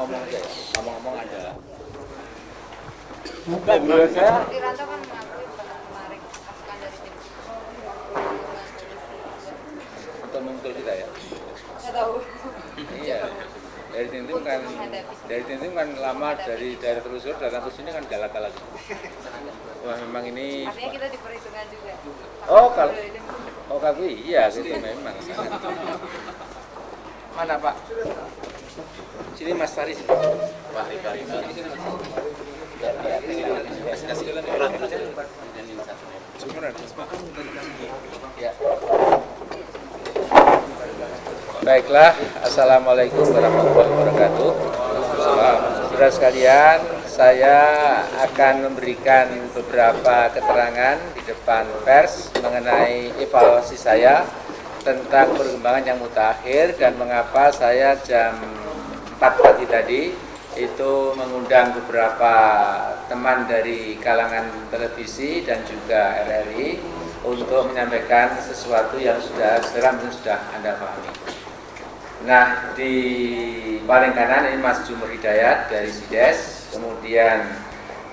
ngomong aja ya, ngomong-ngomong ada. Bukan, menurut saya Wiranto kan mengakui pernah menarik pasukan dari tim Untuk memukul kita ya. nggak tahu. Iya. Dari tim kan lama dari daerah telusur datang ke sini kan galak-galak. Wah memang ini. Artinya kita diperhitungkan juga. Oh kalau iya gitu memang sangat. Mana Pak? Sini Mas Faris. Wah, ya. Baiklah, assalamualaikum warahmatullahi wabarakatuh. Saudara sekalian, saya akan memberikan beberapa keterangan di depan pers mengenai evaluasi saya tentang perkembangan yang mutakhir dan mengapa saya jam 4 pagi tadi itu mengundang beberapa teman dari kalangan televisi dan juga RRI untuk menyampaikan sesuatu yang sudah Anda pahami. Nah, di paling kanan ini Mas Jumur Hidayat dari SIDES, kemudian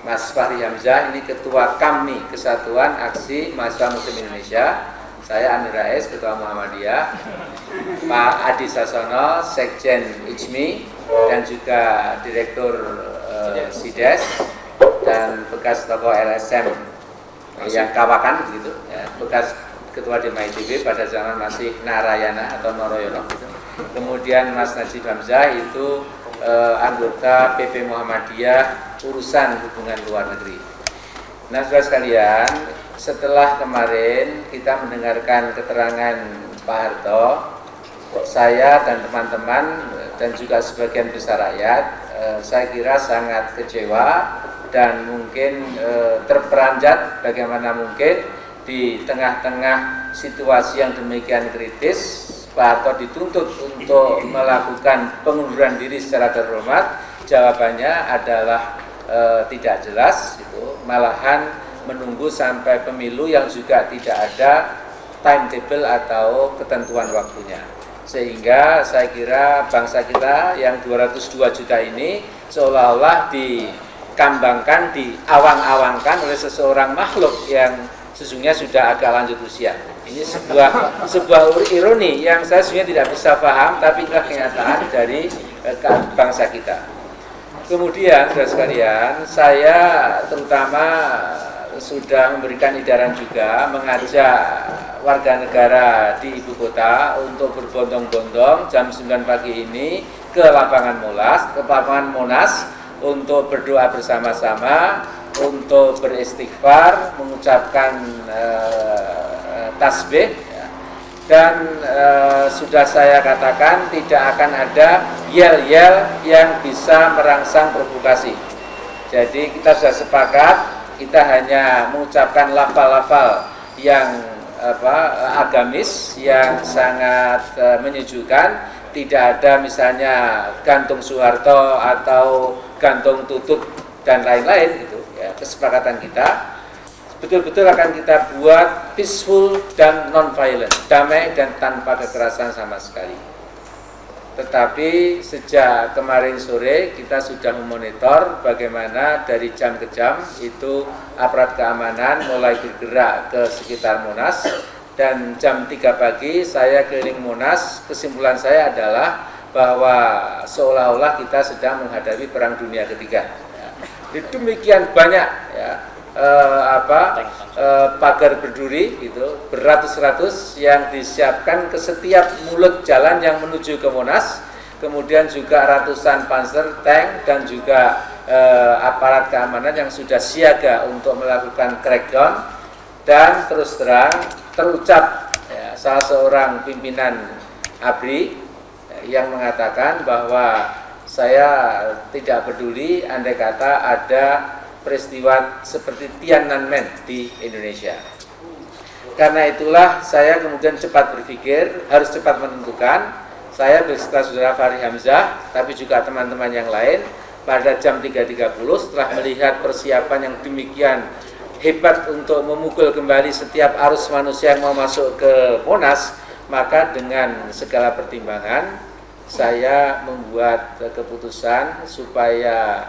Mas Fahri Hamzah, ini Ketua KAMI, Kesatuan Aksi Mahasiswa Muslim Indonesia. Saya Amir Rais, Ketua Muhammadiyah, Pak Adi Sasono, Sekjen IJMI, dan juga Direktur SIDES, dan bekas tokoh LSM yang kawakan gitu, ya, bekas Ketua DMITB pada zaman masih Narayana atau Noroyono. Kemudian Mas Najib Hamzah itu anggota PP Muhammadiyah urusan hubungan luar negeri. Nah, saudara sekalian, setelah kemarin kita mendengarkan keterangan Pak Harto, saya dan teman-teman dan juga sebagian besar rakyat, saya kira sangat kecewa dan mungkin terperanjat bagaimana mungkin di tengah-tengah situasi yang demikian kritis Pak Harto dituntut untuk melakukan pengunduran diri secara terhormat. Jawabannya adalah tidak jelas, itu malahan menunggu sampai pemilu yang juga tidak ada timetable atau ketentuan waktunya. Sehingga saya kira bangsa kita yang 202 juta ini seolah-olah dikambangkan, diawang-awangkan oleh seseorang makhluk yang sesungguhnya sudah agak lanjut usia. Ini sebuah ironi yang saya sebenarnya tidak bisa paham, tapi inilah kenyataan dari bangsa kita. Kemudian, saudara sekalian, saya terutama sudah memberikan edaran juga mengajak warga negara di ibu kota untuk berbondong-bondong jam 9 pagi ini ke lapangan Monas untuk berdoa bersama-sama, untuk beristighfar, mengucapkan tasbih, dan sudah saya katakan tidak akan ada yel-yel yang bisa merangsang provokasi. Jadi kita sudah sepakat, kita hanya mengucapkan lafal-lafal yang agamis yang sangat menyejukkan. Tidak ada misalnya gantung Soeharto atau gantung Tutut dan lain-lain gitu. Ya, kesepakatan kita betul-betul akan kita buat peaceful dan non-violent, damai dan tanpa kekerasan sama sekali. Tetapi sejak kemarin sore kita sudah memonitor bagaimana dari jam ke jam itu aparat keamanan mulai bergerak ke sekitar Monas, dan jam 3 pagi saya keliling Monas. Kesimpulan saya adalah bahwa seolah-olah kita sedang menghadapi Perang Dunia Ketiga. Demikian banyak ya, pagar berduri gitu, beratus-ratus yang disiapkan ke setiap mulut jalan yang menuju ke Monas. Kemudian juga ratusan panzer, tank, dan juga aparat keamanan yang sudah siaga untuk melakukan crackdown. Dan terus terang terucap ya, salah seorang pimpinan ABRI yang mengatakan bahwa saya tidak peduli andai kata ada peristiwa seperti Tiananmen di Indonesia. Karena itulah saya kemudian cepat berpikir, harus cepat menentukan. Saya beserta saudara Fahri Hamzah, tapi juga teman-teman yang lain, pada jam 3.30 setelah melihat persiapan yang demikian hebat untuk memukul kembali setiap arus manusia yang mau masuk ke Monas, maka dengan segala pertimbangan saya membuat keputusan supaya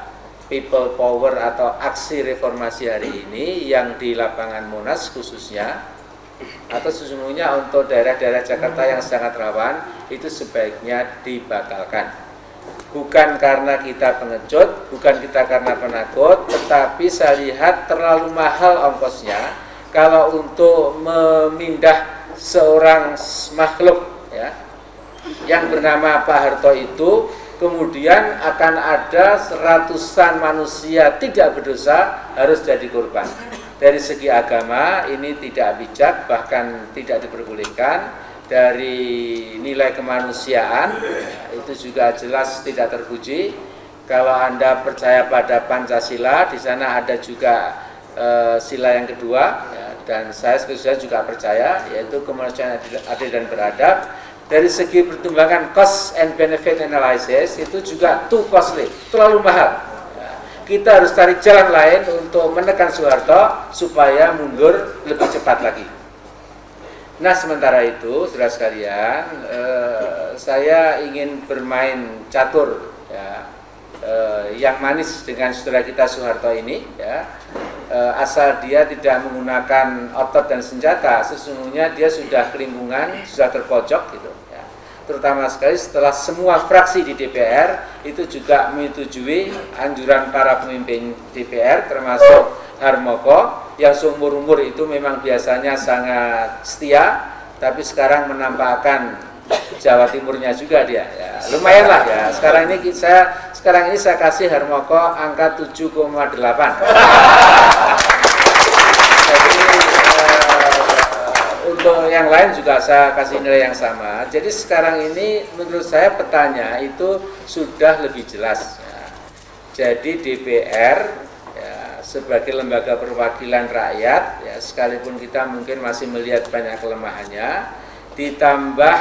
people power atau aksi reformasi hari ini yang di lapangan Monas khususnya, atau sesungguhnya untuk daerah-daerah Jakarta yang sangat rawan, itu sebaiknya dibatalkan. Bukan karena kita pengecut, bukan kita karena penakut, tetapi saya lihat terlalu mahal ongkosnya kalau untuk memindah seorang makhluk ya, yang bernama Pak Harto itu, kemudian akan ada ratusan manusia tidak berdosa harus jadi korban. Dari segi agama ini tidak bijak, bahkan tidak diperbolehkan. Dari nilai kemanusiaan itu juga jelas tidak terpuji. Kalau Anda percaya pada Pancasila, di sana ada juga sila yang kedua ya, dan saya sebetulnya juga percaya, yaitu kemanusiaan adil dan beradab. Dari segi pertimbangan cost and benefit analysis itu juga too costly, terlalu mahal. Kita harus cari jalan lain untuk menekan Soeharto supaya mundur lebih cepat lagi. Nah, sementara itu, saudara sekalian, saya ingin bermain catur ya, yang manis dengan saudara kita Soeharto ini ya. Asal dia tidak menggunakan otot dan senjata, sesungguhnya dia sudah kelimpungan, sudah terpojok gitu ya. Terutama sekali setelah semua fraksi di DPR itu juga menyetujui anjuran para pemimpin DPR termasuk Harmoko yang seumur-umur itu memang biasanya sangat setia, tapi sekarang menampakkan Jawa Timurnya juga dia ya. Lumayan lah ya. Sekarang ini saya kasih Harmoko angka 7,8. Jadi untuk yang lain juga saya kasih nilai yang sama. Jadi sekarang ini menurut saya petanya itu sudah lebih jelas ya. Jadi DPR sebagai lembaga perwakilan rakyat ya, sekalipun kita mungkin masih melihat banyak kelemahannya, ditambah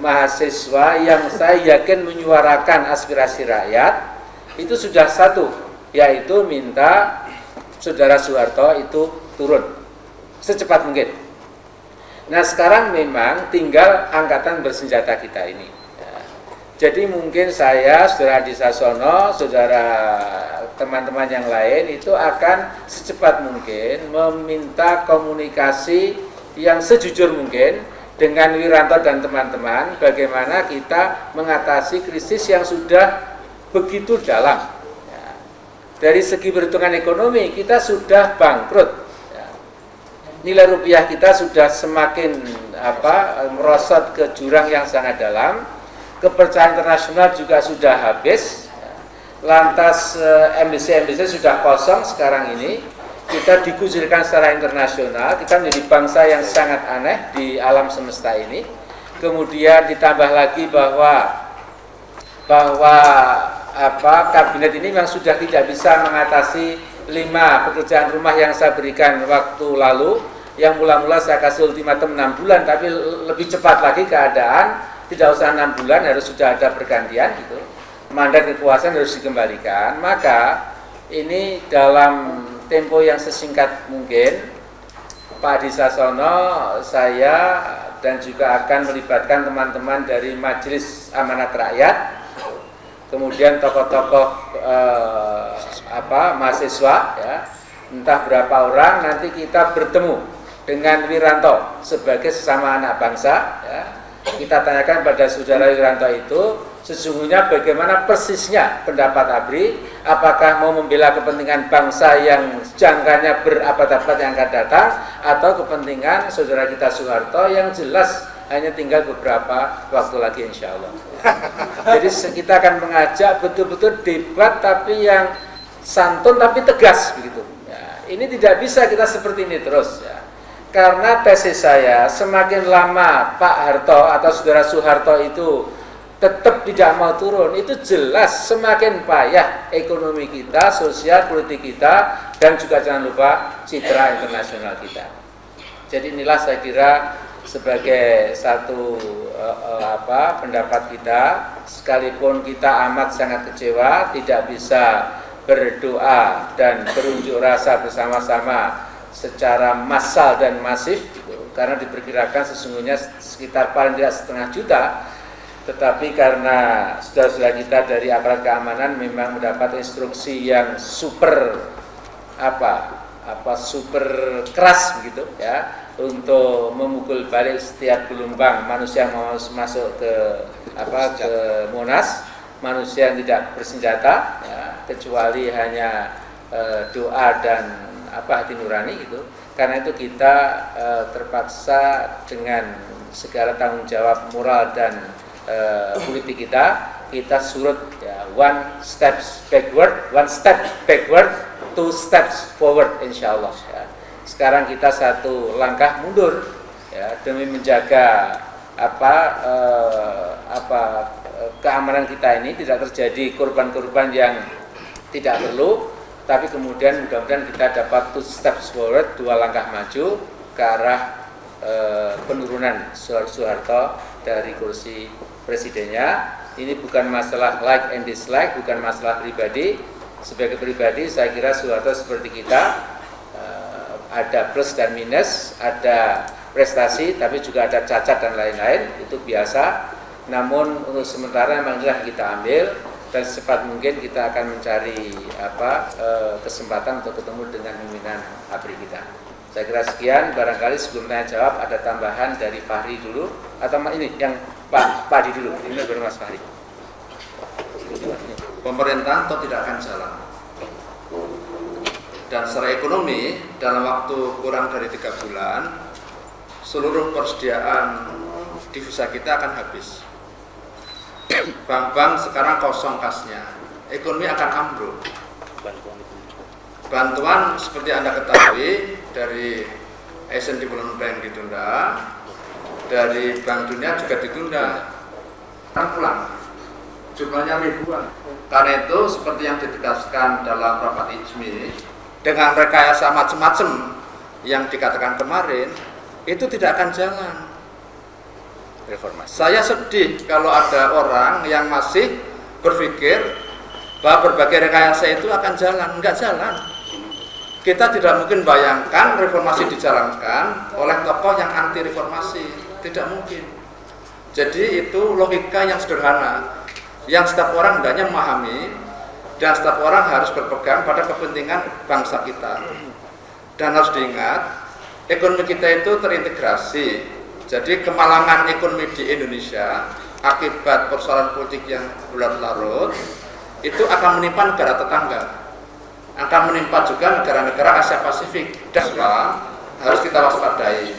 mahasiswa yang saya yakin menyuarakan aspirasi rakyat, itu sudah satu, yaitu minta saudara Soeharto itu turun secepat mungkin. Nah, sekarang memang tinggal angkatan bersenjata kita ini ya. Jadi mungkin saya, saudara Adi Sasono, saudara teman-teman yang lain itu akan secepat mungkin meminta komunikasi yang sejujur mungkin dengan Wiranto dan teman-teman, bagaimana kita mengatasi krisis yang sudah begitu dalam ya. Dari segi perhitungan ekonomi kita sudah bangkrut ya. Nilai rupiah kita sudah semakin merosot ke jurang yang sangat dalam. Kepercayaan internasional juga sudah habis. Lantas MBC sudah kosong sekarang ini, kita dikucilkan secara internasional, kita menjadi bangsa yang sangat aneh di alam semesta ini. Kemudian ditambah lagi bahwa kabinet ini memang sudah tidak bisa mengatasi 5 pekerjaan rumah yang saya berikan waktu lalu, yang mula-mula saya kasih ultimatum 6 bulan, tapi lebih cepat lagi keadaan, tidak usah 6 bulan, harus sudah ada pergantian gitu. Mandat kekuasaan harus dikembalikan, maka ini dalam tempo yang sesingkat mungkin Pak Adi Sasono, saya dan juga akan melibatkan teman-teman dari Majelis Amanat Rakyat, kemudian tokoh-tokoh mahasiswa ya, entah berapa orang, nanti kita bertemu dengan Wiranto sebagai sesama anak bangsa ya. Kita tanyakan pada saudara Wiranto itu sesungguhnya bagaimana persisnya pendapat ABRI, apakah mau membela kepentingan bangsa yang jangkanya berabad-abad yang akan datang, atau kepentingan saudara kita Soeharto yang jelas hanya tinggal beberapa waktu lagi insya Allah. Jadi kita akan mengajak betul-betul debat tapi yang santun tapi tegas begitu. Ya, ini tidak bisa kita seperti ini terus ya. Karena tesis saya, semakin lama Pak Harto atau saudara Soeharto itu tetap tidak mau turun, itu jelas semakin payah ekonomi kita, sosial, politik kita, dan juga jangan lupa citra internasional kita. Jadi inilah saya kira sebagai satu pendapat kita, sekalipun kita amat sangat kecewa, tidak bisa berdoa dan berunjuk rasa bersama-sama secara massal dan masif gitu, karena diperkirakan sesungguhnya sekitar paling tidak 500.000 tetapi karena saudara-saudara kita dari aparat keamanan memang mendapat instruksi yang super super keras begitu ya, untuk memukul balik setiap gelombang manusia yang mau masuk ke Monas, manusia yang tidak bersenjata ya, kecuali hanya doa dan hati nurani gitu. Karena itu kita terpaksa dengan segala tanggung jawab moral dan politik kita surut ya, one step backward, two steps forward, insya Allah ya. Sekarang kita satu langkah mundur ya, demi menjaga keamanan kita ini tidak terjadi korban-korban yang tidak perlu, tapi kemudian mudah-mudahan kita dapat two steps forward, dua langkah maju ke arah penurunan Soeharto dari kursi presidennya. Ini bukan masalah like and dislike, bukan masalah pribadi. Sebagai pribadi saya kira Soeharto seperti kita, ada plus dan minus, ada prestasi tapi juga ada cacat dan lain-lain, itu biasa. Namun untuk sementara memang inilah kita ambil, dan secepat mungkin kita akan mencari kesempatan untuk ketemu dengan pimpinan ABRI kita. Saya kira sekian, barangkali sebelum tanya jawab ada tambahan dari Fahri dulu, atau ini yang Pak Adi dulu, ini baru Mas Fahri. Pemerintah atau tidak akan jalan, dan secara ekonomi dalam waktu kurang dari 3 bulan seluruh persediaan devisa kita akan habis. Bank-bank sekarang kosong kasnya, ekonomi akan ambruk. Bantuan seperti Anda ketahui dari Asian Development Bank ditunda, dari Bank Dunia juga ditunda, akan pulang, jumlahnya ribuan. Karena itu seperti yang ditegaskan dalam rapat IJMI, dengan rekayasa macam-macam yang dikatakan kemarin, itu tidak akan jalan. Reformasi. Saya sedih kalau ada orang yang masih berpikir bahwa berbagai rekayasa itu akan jalan. Enggak jalan. Kita tidak mungkin bayangkan reformasi dijalankan oleh tokoh yang anti reformasi. Tidak mungkin. Jadi itu logika yang sederhana, yang setiap orang hendaknya memahami, dan setiap orang harus berpegang pada kepentingan bangsa kita. Dan harus diingat, ekonomi kita itu terintegrasi. Jadi kemalangan ekonomi di Indonesia akibat persoalan politik yang berlarut-larut itu akan menimpa negara tetangga, akan menimpa juga negara-negara Asia Pasifik. Dan harus kita waspadai.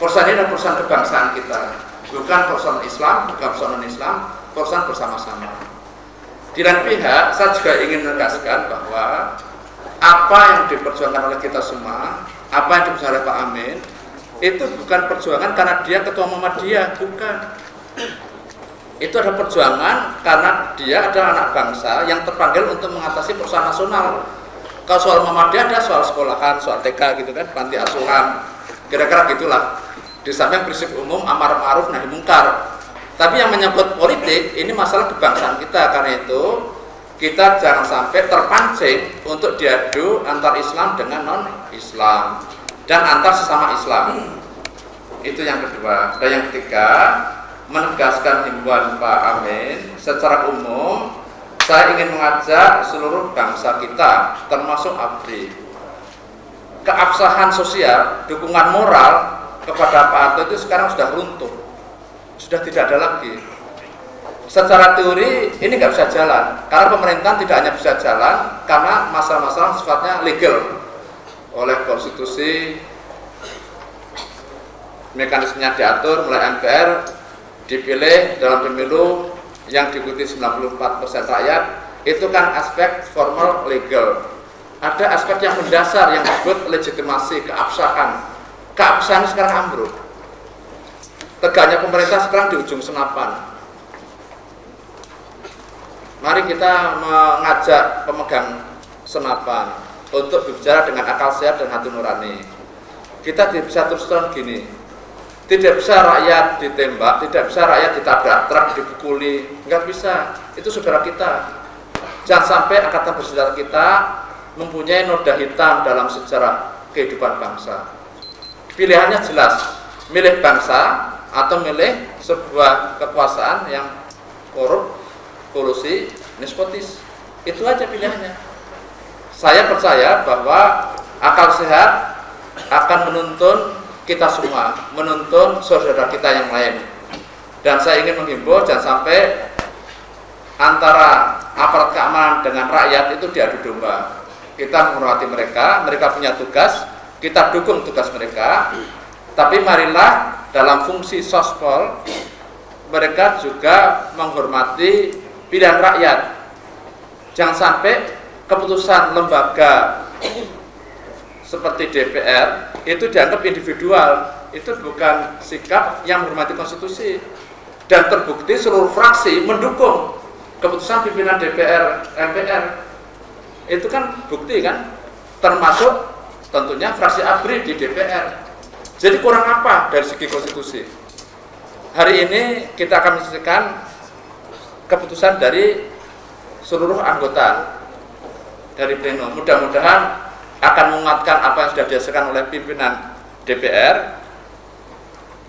Perusahaan ini adalah perusahaan kebangsaan kita, bukan perusahaan Islam, bukan perusahaan non-Islam, perusahaan bersama-sama. Di lain pihak, saya juga ingin menegaskan bahwa apa yang diperjuangkan oleh kita semua, apa yang diperjuangkan oleh Pak Amin, itu bukan perjuangan karena dia ketua Muhammadiyah, bukan. Itu adalah perjuangan karena dia adalah anak bangsa yang terpanggil untuk mengatasi persoalan nasional. Kalau soal Muhammadiyah ada soal sekolahan, soal TK gitu kan, panti asuhan, kira-kira gitulah. Di samping prinsip umum amar ma'ruf nahi mungkar. Tapi yang menyangkut politik ini masalah kebangsaan kita, karena itu kita jangan sampai terpancing untuk diadu antar Islam dengan non-Islam dan antar sesama Islam. Itu yang kedua. Dan yang ketiga, menegaskan himbauan Pak Amin secara umum, saya ingin mengajak seluruh bangsa kita, termasuk ABRI, keabsahan sosial, dukungan moral kepada Pak Harto itu sekarang sudah runtuh, sudah tidak ada lagi. Secara teori ini nggak bisa jalan, karena pemerintahan tidak hanya bisa jalan karena masalah-masalah sifatnya legal oleh konstitusi, mekanismenya diatur mulai MPR, dipilih dalam pemilu yang diikuti 94% rakyat, itu kan aspek formal legal. Ada aspek yang mendasar yang disebut legitimasi, keabsahan. Keabsahan sekarang ambruk. Tegaknya pemerintah sekarang di ujung senapan. Mari kita mengajak pemegang senapan untuk berbicara dengan akal sehat dan hati nurani. Kita tidak bisa terus-terusan gini. Tidak bisa rakyat ditembak, tidak bisa rakyat ditabrak truk, dipukuli, nggak bisa. Itu saudara kita. Jangan sampai angkatan bersenjata kita mempunyai noda hitam dalam sejarah kehidupan bangsa. Pilihannya jelas, milih bangsa atau milih sebuah kekuasaan yang korup, kolusi, nepotis. Itu aja pilihannya. Saya percaya bahwa akal sehat akan menuntun kita semua, menuntun saudara kita yang lain. Dan saya ingin menghimbau jangan sampai antara aparat keamanan dengan rakyat itu diadu domba. Kita menghormati mereka, mereka punya tugas, kita dukung tugas mereka. Tapi marilah dalam fungsi sospol mereka juga menghormati pilihan rakyat. Jangan sampai keputusan lembaga seperti DPR itu dianggap individual. Itu bukan sikap yang menghormati konstitusi. Dan terbukti seluruh fraksi mendukung keputusan pimpinan DPR, MPR. Itu kan bukti kan, termasuk tentunya fraksi ABRI di DPR. Jadi kurang apa dari segi konstitusi? Hari ini kita akan menyaksikan keputusan dari seluruh anggota dari pleno. Mudah-mudahan akan menguatkan apa yang sudah dihasilkan oleh pimpinan DPR,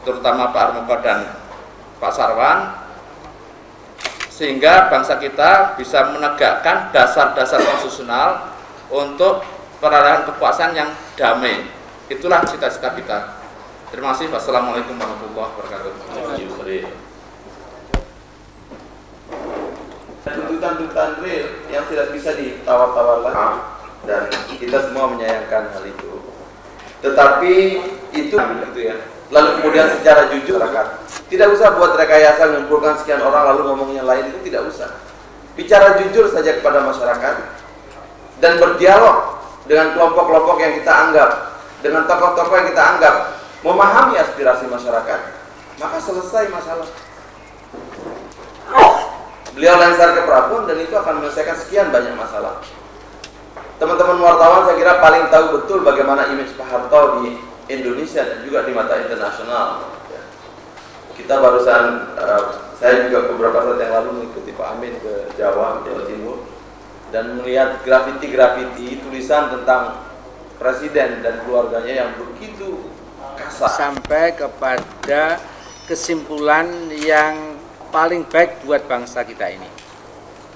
terutama Pak Armuko dan Pak Sarwan, sehingga bangsa kita bisa menegakkan dasar-dasar konstitusional untuk peralihan kekuasaan yang damai. Itulah cita-cita kita. Terima kasih. Wassalamualaikum warahmatullahi wabarakatuh. Tuntutan-tuntutan real yang tidak bisa ditawar-tawar lagi, dan kita semua menyayangkan hal itu. Tetapi itu gitu ya. Lalu kemudian secara jujur tidak usah buat rekayasa mengumpulkan sekian orang lalu ngomongnya lain, itu tidak usah. Bicara jujur saja kepada masyarakat dan berdialog dengan kelompok-kelompok yang kita anggap, dengan tokoh-tokoh yang kita anggap memahami aspirasi masyarakat, maka selesai masalah. Beliau lensar ke Prapun dan itu akan menyelesaikan sekian banyak masalah. Teman-teman wartawan saya kira paling tahu betul bagaimana image Pak Harto di Indonesia dan juga di mata internasional. Kita barusan, saya juga beberapa saat yang lalu mengikuti Pak Amin ke Jawa Timur dan melihat grafiti-grafiti tulisan tentang presiden dan keluarganya yang begitu kasar. Sampai kepada kesimpulan yang paling baik buat bangsa kita ini.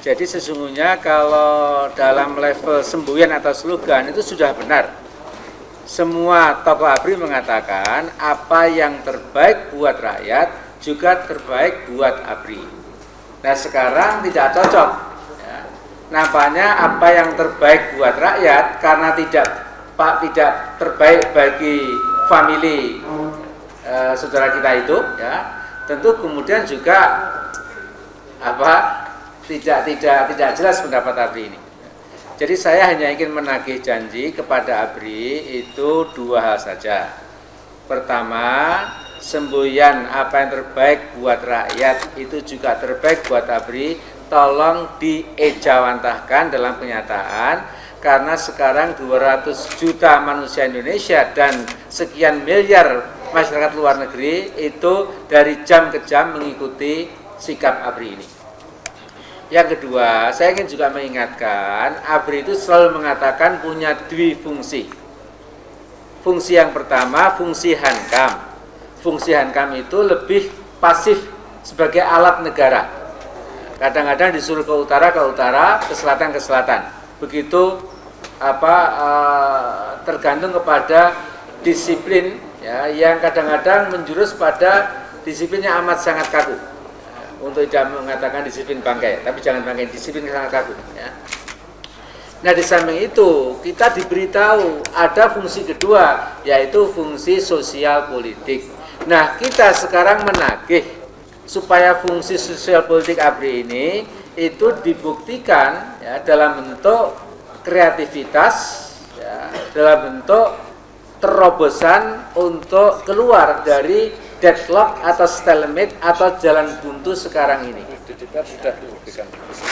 Jadi sesungguhnya kalau dalam level semboyan atau slogan itu sudah benar. Semua tokoh ABRI mengatakan apa yang terbaik buat rakyat juga terbaik buat ABRI. Nah sekarang tidak cocok. Ya. Nampaknya apa yang terbaik buat rakyat karena tidak terbaik bagi famili saudara kita itu, ya tentu kemudian juga tidak jelas pendapat ABRI ini. Jadi saya hanya ingin menagih janji kepada ABRI itu dua hal saja. Pertama, semboyan apa yang terbaik buat rakyat itu juga terbaik buat ABRI, tolong diejawantahkan dalam kenyataan, karena sekarang 200 juta manusia Indonesia dan sekian miliar masyarakat luar negeri itu dari jam ke jam mengikuti sikap ABRI ini. Yang kedua, saya ingin juga mengingatkan, ABRI itu selalu mengatakan punya dua fungsi. Fungsi yang pertama, fungsi hankam. Fungsi hankam itu lebih pasif sebagai alat negara. Kadang-kadang disuruh ke utara, ke selatan. Begitu tergantung kepada disiplin, ya, yang kadang-kadang menjurus pada disiplinnya amat sangat kaku. Untuk tidak mengatakan disiplin bangkai, tapi jangan bangkai, disiplin sangat kaku. Ya. Nah di samping itu kita diberitahu ada fungsi kedua, yaitu fungsi sosial politik. Nah kita sekarang menagih supaya fungsi sosial politik ABRI ini itu dibuktikan, ya, dalam bentuk kreativitas, ya, dalam bentuk terobosan untuk keluar dari deadlock atau stalemate atau jalan buntu sekarang ini.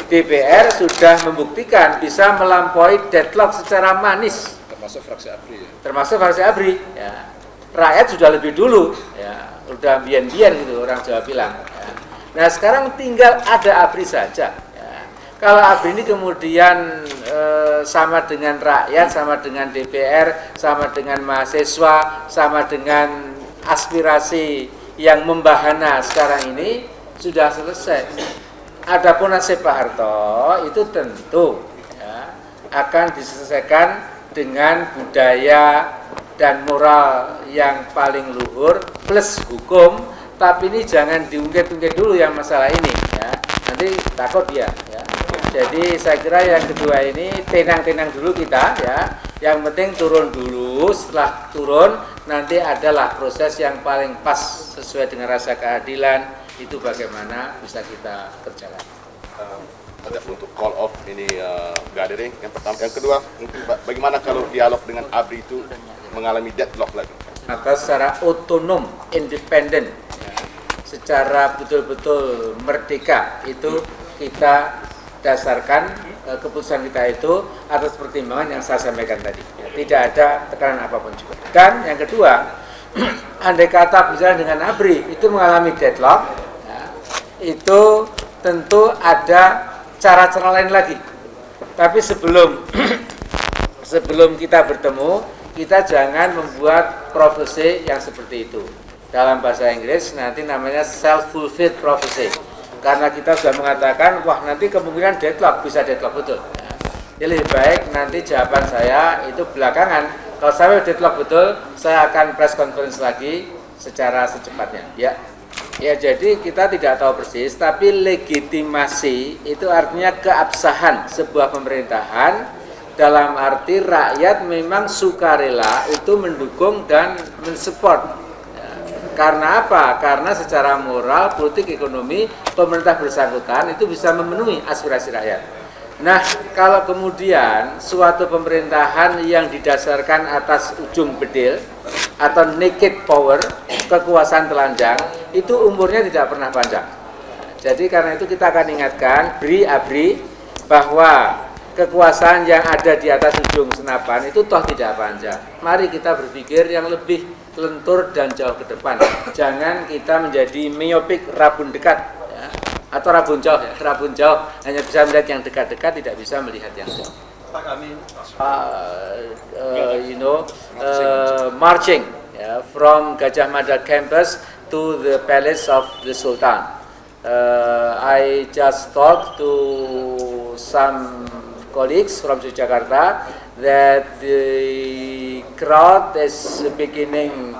DPR sudah membuktikan bisa melampaui deadlock secara manis. Termasuk fraksi ABRI. Ya? Termasuk fraksi ABRI. Ya. Rakyat sudah lebih dulu, ya, udah bian-bian gitu orang Jawa bilang. Ya. Nah sekarang tinggal ada ABRI saja. Ya. Kalau ABRI ini kemudian sama dengan rakyat, sama dengan DPR, sama dengan mahasiswa, sama dengan aspirasi yang membahana sekarang ini sudah selesai. Adapun nasib Pak Harto itu tentu ya, akan diselesaikan dengan budaya dan moral yang paling luhur plus hukum, tapi ini jangan diungkit-ungkit dulu yang masalah ini ya. Nanti takut ya. Jadi saya kira yang kedua ini tenang-tenang dulu kita ya. Yang penting turun dulu, setelah turun nanti adalah proses yang paling pas sesuai dengan rasa keadilan, itu bagaimana bisa kita kerjakan. Ada untuk call off ini gathering yang pertama. Yang kedua, bagaimana kalau dialog dengan ABRI itu mengalami deadlock lagi? Maka secara otonom, independen, ya, secara betul-betul merdeka itu kita dasarkan keputusan kita itu atas pertimbangan yang saya sampaikan tadi. Ya, tidak ada tekanan apapun juga. Dan yang kedua, andai kata bicara dengan ABRI itu mengalami deadlock, ya, itu tentu ada cara-cara lain lagi. Tapi sebelum kita bertemu, kita jangan membuat profesi yang seperti itu. Dalam bahasa Inggris nanti namanya self-fulfilled prophecy. Karena kita sudah mengatakan, wah nanti kemungkinan deadlock, bisa deadlock betul. Jadi lebih baik nanti jawaban saya itu belakangan. Kalau saya deadlock betul, saya akan press conference lagi secara secepatnya. Ya, jadi kita tidak tahu persis, tapi legitimasi itu artinya keabsahan sebuah pemerintahan dalam arti rakyat memang sukarela itu mendukung dan mensupport. Karena apa? Karena secara moral, politik, ekonomi, pemerintah bersangkutan itu bisa memenuhi aspirasi rakyat. Nah, kalau kemudian suatu pemerintahan yang didasarkan atas ujung bedil atau naked power, kekuasaan telanjang, itu umurnya tidak pernah panjang. Jadi karena itu kita akan ingatkan ABRI bahwa kekuasaan yang ada di atas ujung senapan itu toh tidak panjang. Mari kita berpikir yang lebih lentur dan jauh ke depan. Jangan kita menjadi miopic, rabun dekat ya. Atau rabun jauh ya. Rabun jauh hanya bisa melihat yang dekat-dekat, tidak bisa melihat yang jauh. Marching from Gajah Mada campus to the palace of the Sultan. I just talked to some colleagues from Yogyakarta that the crowd is beginning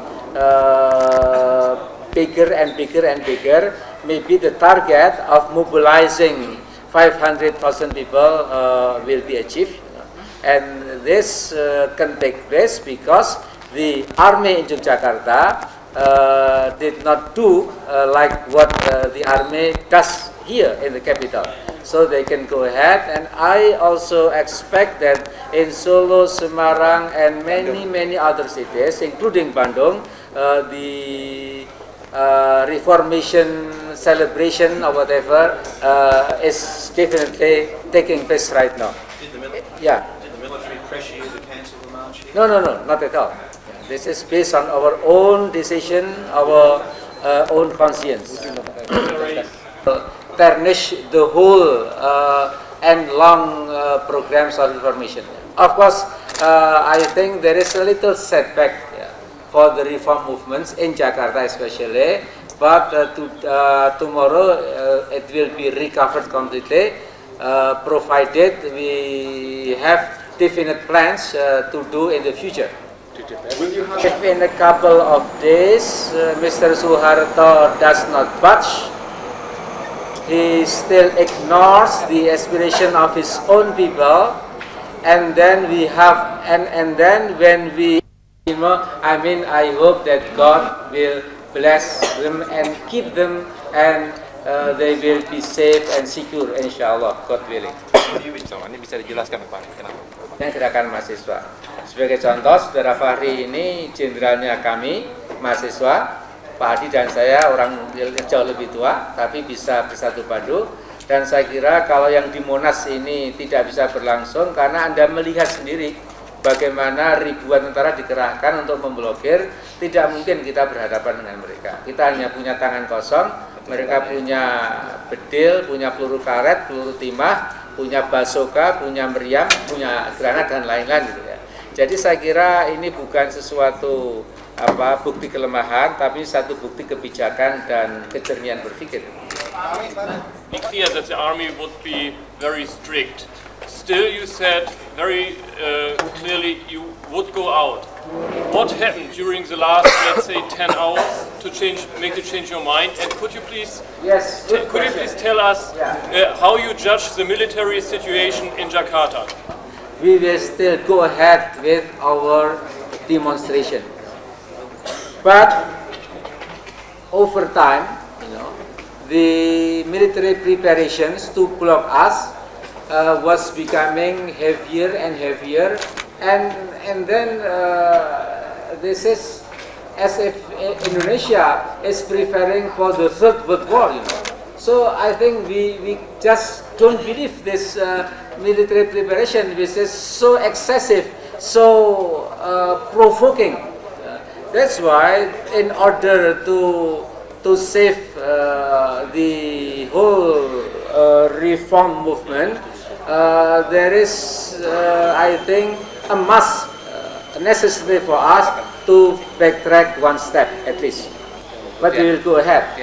bigger and bigger and bigger. Maybe the target of mobilizing 500,000 people will be achieved, and this can take place because the army in Yogyakarta did not do like what the army does here in the capital. So they can go ahead, and I also expect that in Solo, Semarang, and many other cities, including Bandung, the Reformation celebration or whatever is definitely taking place right now. Yeah. Did the military pressure you to cancel the march here? No, not at all. This is based on our own decision, our own conscience. Tarnish the whole and long programs of reformation. Of course, I think there is a little setback for the reform movements in Jakarta especially, but tomorrow it will be recovered completely, provided we have definite plans to do in the future. If in a couple of days Mr. Suharto does not budge, he still ignores the aspiration of his own people, and then we have, and then when we, I hope that God will bless them and keep them, and they will be safe and secure, insyaAllah, God willing. Ini bisa dijelaskan Pak, kenapa? Yang gerakan mahasiswa. Sebagai contoh, Saudara Fahri ini jenderalnya kami, mahasiswa. Pak Hadi dan saya orang jauh lebih tua, tapi bisa bersatu padu. Dan saya kira kalau yang di Monas ini tidak bisa berlangsung karena Anda melihat sendiri bagaimana ribuan tentara dikerahkan untuk memblokir. Tidak mungkin kita berhadapan dengan mereka. Kita hanya punya tangan kosong, mereka punya bedil, punya peluru karet, peluru timah, punya basoka, punya meriam, punya granat dan lain-lain gitu ya. Jadi saya kira ini bukan sesuatu bukti kelemahan, tapi satu bukti kebijakan dan kejernihan berpikir. Be clear that the army would be very strict. Still, you said very clearly you would go out. What happened during the last, let's say, 10 hours to make you change your mind? And could you please tell us how you judge the military situation in Jakarta? We will still go ahead with our demonstration, but over time, the military preparations to block us was becoming heavier and heavier, and then this is as if Indonesia is preparing for the Third World War, So I think we just don't believe this military preparation, which is so excessive, so provoking. That's why, in order to save the whole reform movement, there is, I think, a must necessary for us to backtrack one step at least. But we will go ahead.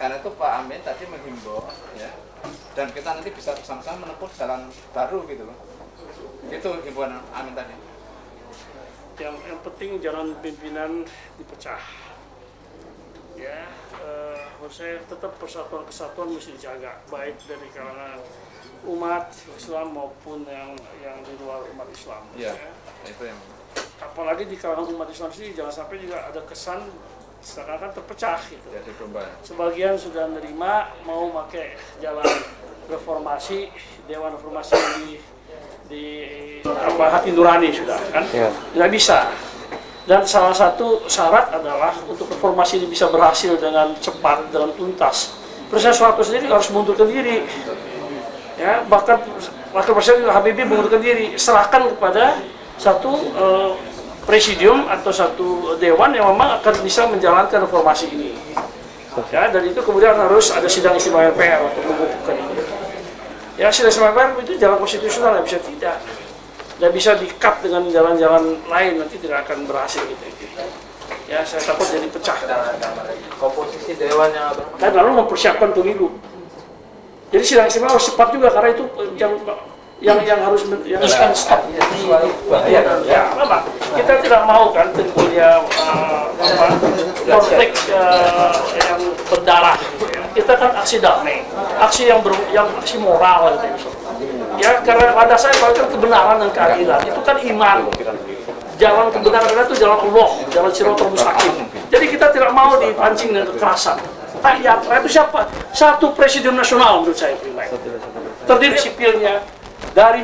Karena itu Pak Amin tadi menghimbau, ya, dan kita nanti bisa bersama-sama menempuh jalan baru gitu loh. Itu himbauan Amin tadi. Yang penting jangan pimpinan dipecah. Ya, menurut saya tetap persatuan kesatuan mesti dijaga, baik dari kalangan umat Islam maupun yang di luar umat Islam. Ya. Itu yang. Apalagi di kalangan umat Islam sendiri jangan sampai juga ada kesan seakan-akan terpecah gitu. Sebagian sudah menerima mau pakai jalan reformasi, Dewan Reformasi di hati nurani sudah kan, tidak bisa. Dan salah satu syarat adalah untuk reformasi ini bisa berhasil dengan cepat, dengan tuntas. Presiden Soeharto sendiri harus mengundurkan diri, ya, bahkan Wakil Presiden Habibie mengundurkan diri, serahkan kepada satu presidium atau satu dewan yang memang akan bisa menjalankan reformasi ini. Ya, dan itu kemudian harus ada sidang istimewa MPR untuk mengukuhkan ini. Ya, sidang istimewa MPR itu jalan konstitusional, nggak bisa tidak. Nggak bisa di-cut dengan jalan-jalan lain, nanti tidak akan berhasil gitu. Ya, saya takut jadi pecah. Komposisi dewan dan lalu mempersiapkan pemilu. Jadi sidang istimewa harus cepat juga karena itu yang harus stop. Ya, memang kita tidak mau kan timbulnya konflik yang berdarah. Kita kan aksi damai, aksi yang aksi moral gitu. Ya, karena pada saya kan kebenaran dan keadilan itu kan iman. Jalan kebenaran itu jalan Allah, jalan Shiratal Mustaqim. Jadi kita tidak mau dipancing dengan kekerasan. Rakyat itu siapa? Satu presiden nasional menurut saya pribadi. Terdiri sipilnya, dari